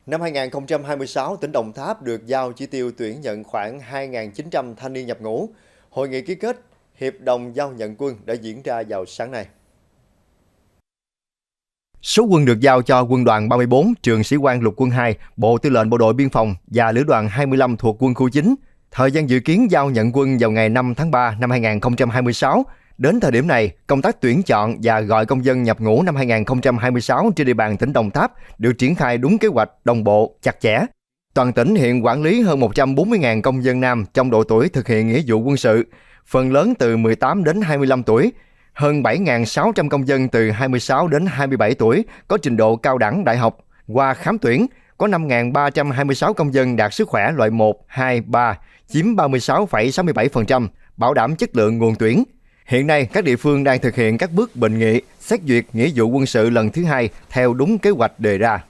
Năm 2026, tỉnh Đồng Tháp được giao chỉ tiêu tuyển nhận khoảng 2.900 thanh niên nhập ngũ. Hội nghị ký kết Hiệp đồng giao nhận quân đã diễn ra vào sáng nay. Số quân được giao cho Quân đoàn 34, Trường Sĩ quan Lục quân 2, Bộ Tư lệnh Bộ đội Biên phòng và Lữ đoàn 25 thuộc Quân khu 9. Thời gian dự kiến giao nhận quân vào ngày 5 tháng 3 năm 2026. Đến thời điểm này, công tác tuyển chọn và gọi công dân nhập ngũ năm 2026 trên địa bàn tỉnh Đồng Tháp được triển khai đúng kế hoạch, đồng bộ, chặt chẽ. Toàn tỉnh hiện quản lý hơn 140.000 công dân nam trong độ tuổi thực hiện nghĩa vụ quân sự, phần lớn từ 18 đến 25 tuổi. Hơn 7.600 công dân từ 26 đến 27 tuổi có trình độ cao đẳng đại học. Qua khám tuyển, có 5.326 công dân đạt sức khỏe loại 1, 2, 3, chiếm 36,67%, bảo đảm chất lượng nguồn tuyển. Hiện nay, các địa phương đang thực hiện các bước bình nghị, xét duyệt nghĩa vụ quân sự lần thứ 2 theo đúng kế hoạch đề ra.